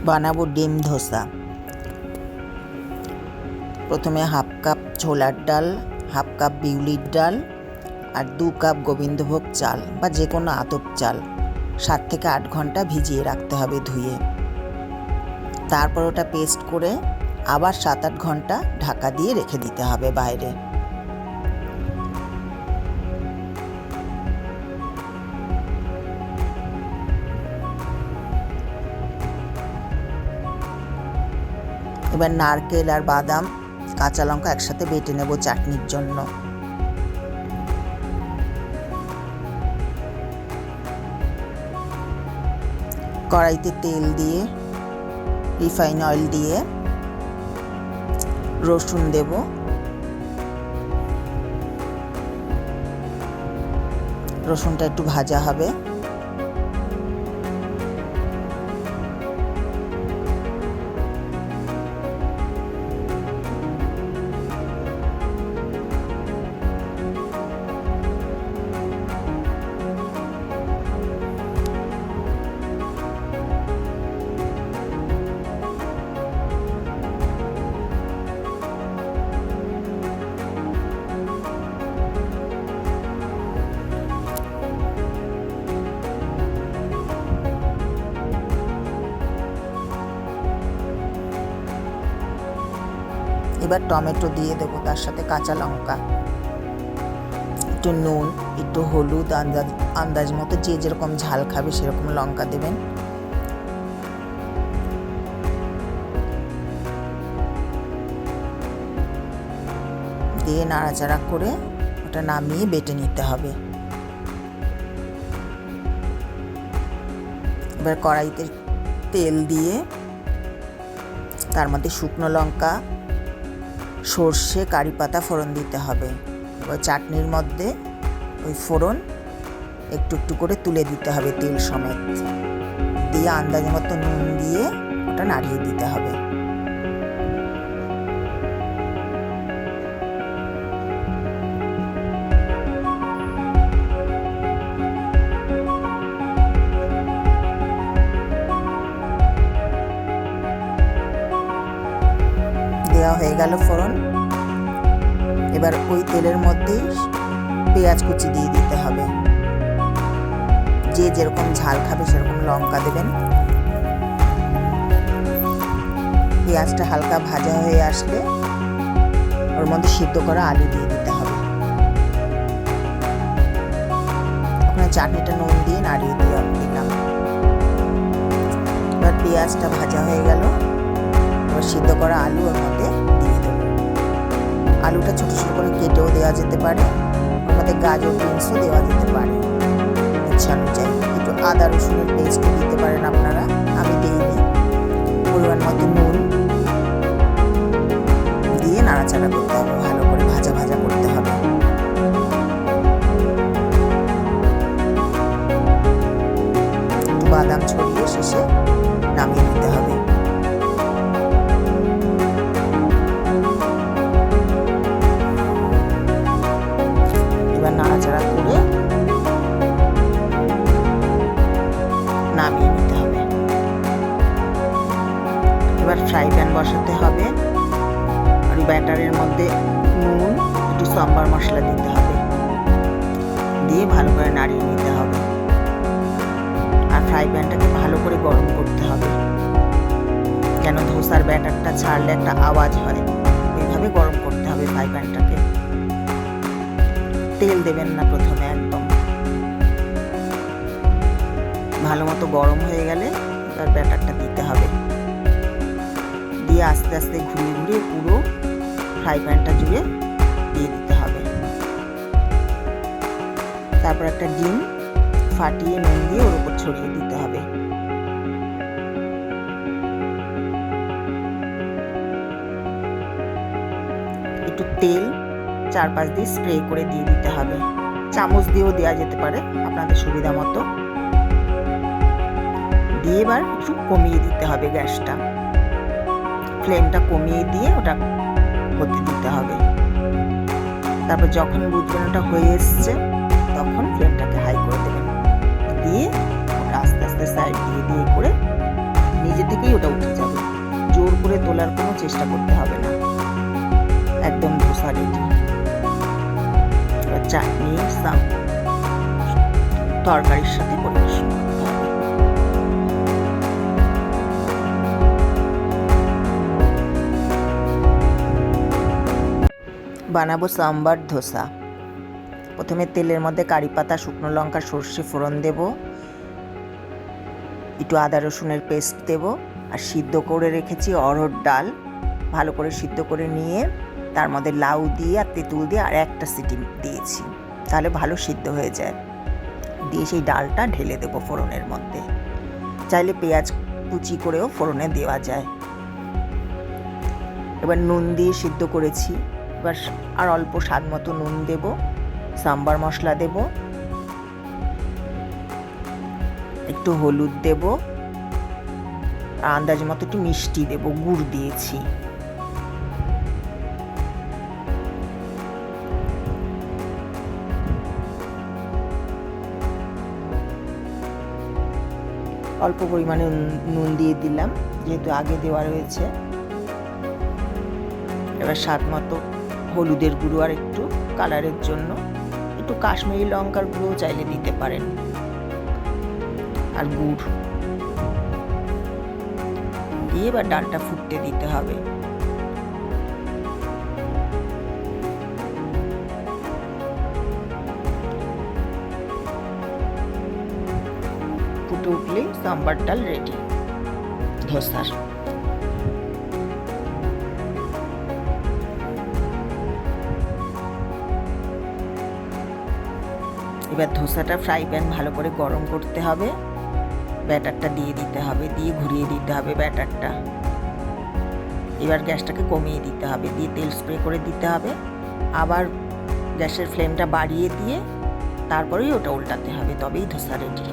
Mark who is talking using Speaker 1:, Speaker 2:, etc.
Speaker 1: বানাবো ডিম ধোসা। প্রথমে হাফ কাপ ছোলার ডাল, হাফ কাপ বিউলির ডাল আর 2 কাপ গোবিন্দভোগ চাল বা যে কোনো আতপ চাল 7 থেকে 8 ঘন্টা ভিজিয়ে রাখতে হবে ধুয়ে। তারপর ওটা পেস্ট করে আবার 7-8 ঘন্টা ঢাকা দিয়ে রেখে দিতে হবে বাইরে। এবার নারকেল আর বাদাম, কাঁচা লঙ্কা একসাথে বেটে নেব চাটনির জন্য। কড়াইতে তেল দিয়ে, রিফাইন অয়েল দিয়ে রসুন দেব, রসুনটা একটু ভাজা হবে। এবার টমেটো দিয়ে দেবো, তার সাথে কাঁচা লঙ্কা, একটু নুন, একটু হলুদ, আন্দাজ মতো যে যেরকম ঝাল খাবে সেরকম লঙ্কা দেবেন। দিয়ে নাড়াচাড়া করে ওটা নামিয়ে বেটে নিতে হবে। এবার কড়াইতে তেল দিয়ে তার মধ্যে শুকনো লঙ্কা, সর্ষে, কারি পাতা ফোড়ন দিতে হবে। ওই চাটনির মধ্যে ওই ফোড়ন একটু একটু করে তুলে দিতে হবে তেল সমেত, দিয়ে আন্দাজ মতো নুন দিয়ে ওটা নাড়িয়ে দিতে হবে। দেওয়া হয়ে গেল ফোড়ন। এবার ওই তেলের মধ্যেই পেঁয়াজ কুচি দিয়ে দিতে হবে। যে যেরকম ঝাল খাবে সেরকম লঙ্কা দেবেন। পেঁয়াজটা হালকা ভাজা হয়ে আসলে ওর মধ্যে সিদ্ধ করা আলু দিয়ে দিতে হবে। ওখানে চাটনিটা নুন দিয়ে নাড়িয়ে দিলাম। এবার পেঁয়াজটা ভাজা হয়ে গেল, এবার সিদ্ধ করা আলু ওর মধ্যে দিয়ে দেবো। আলুটা ছোট ছোট করে কেটেও দেওয়া যেতে পারে, ওর মধ্যে গাজর, বিনসও দেওয়া যেতে পারে ইচ্ছা অনুযায়ী। একটু আদা রসুনের পেস্টও দিতে পারেন আপনারা, আমি দিইনি। পরিমাণ মতো নুন দিয়ে নাড়াচাড়া করতে হবে, ভালো করে ভাজা ভাজা করতে হবে। একটু বাদাম ছড়িয়ে শেষে নামিয়ে নিতে হবে। নাড়াচাড়া করে নামিয়ে নিতে হবে। এবার ফ্রাই প্যান বসাতে হবে, আর ব্যাটারের মধ্যে নুন, একটু সাম্বার মশলা দিতে হবে, দিয়ে ভালো করে নাড়িয়ে নিতে হবে। আর ফ্রাই প্যানটাকে ভালো করে গরম করতে হবে, যেন ধোসার ব্যাটারটা ছাড়লে একটা আওয়াজ হয়, এইভাবে গরম করতে হবে ফ্রাই প্যানটাকে। তেল দেবেন না প্রথমে, একদম ভালো মতো গরম হয়ে গেলে এবার ব্যাটারটা দিতে হবে, দিয়ে আস্তে আস্তে ঘুরিয়ে ঘুরিয়ে পুরো ফ্রাই প্যানটা জুড়ে দিয়ে দিতে হবে। তারপর একটা ডিম ফাটিয়ে নুন দিয়ে ওর উপর ছড়িয়ে দিতে হবে। একটু তেল 4-5 দিয়ে স্প্রে করে দিয়ে দিতে হবে, চামচ দিয়েও দেওয়া যেতে পারে আপনাদের সুবিধা মতো। দিয়ে এবার একটু কমিয়ে দিতে হবে গ্যাসটা, ফ্লেমটা কমিয়ে দিয়ে ওটা হতে দিতে হবে। তারপর যখন বুঝবেন ওটা হয়ে এসছে তখন ফ্লেমটাকে হাই করে দেবেন, দিয়ে ওটা আস্তে আস্তে সাইড দিয়ে দিয়ে করে নিজে থেকেই ওটা উঠে যাবে। জোর করে তোলার কোনো চেষ্টা করতে হবে না। একদম ধোসা রেডি। এবার চাটনি তরকারির সাথে পরিবেশন করতে হবে। বানাবো সাম্বার ধোসা। প্রথমে তেলের মধ্যে কারি পাতা, শুকনো লঙ্কা, সর্ষে ফোড়ন দেব, একটু আদা রসুনের পেস্ট দেব, আর সিদ্ধ করে রেখেছি অড়হর ডাল ভালো করে সিদ্ধ করে নিয়ে তার মধ্যে লাউ দিয়ে আর তেঁতুল দিয়ে আর একটা সিটি দিয়েছি, তাহলে ভালো সিদ্ধ হয়ে যায়। দিয়ে সেই ডালটা ঢেলে দেবো ফোড়নের মধ্যে। চাইলে পেঁয়াজ কুচি করেও ফোড়নে দেওয়া যায়। এবার নুন দিয়ে সিদ্ধ করেছি, এবার আর অল্প স্বাদ মতো নুন দেব, সাম্বার মশলা দেব, একটু হলুদ দেব, আর আন্দাজ মতো একটু মিষ্টি দেব, গুড় দিয়েছি। অল্প পরিমাণে নুন দিয়ে দিলাম, যেহেতু আগে দেওয়া রয়েছে। এবার স্বাদ মতো হলুদের গুঁড়ো আর একটু কালারের জন্য একটু কাশ্মীরি লঙ্কার গুঁড়ো চাইলে দিতে পারেন, আর গুড় দিয়ে এবার ডালটা ফুটতে দিতে হবে। ফুটে উঠলেই সাম্বার ডাল রেডি ধোসার। এবার ধোসাটা ফ্রাই প্যান ভালো করে গরম করতে হবে, ব্যাটারটা দিয়ে দিতে হবে, দিয়ে ঘুরিয়ে দিতে হবে ব্যাটারটা। এবার গ্যাসটাকে কমিয়ে দিতে হবে, দিয়ে তেল স্প্রে করে দিতে হবে, আবার গ্যাসের ফ্লেমটা বাড়িয়ে দিয়ে তারপরেই ওটা উল্টাতে হবে, তবেই ধোসা রেডি।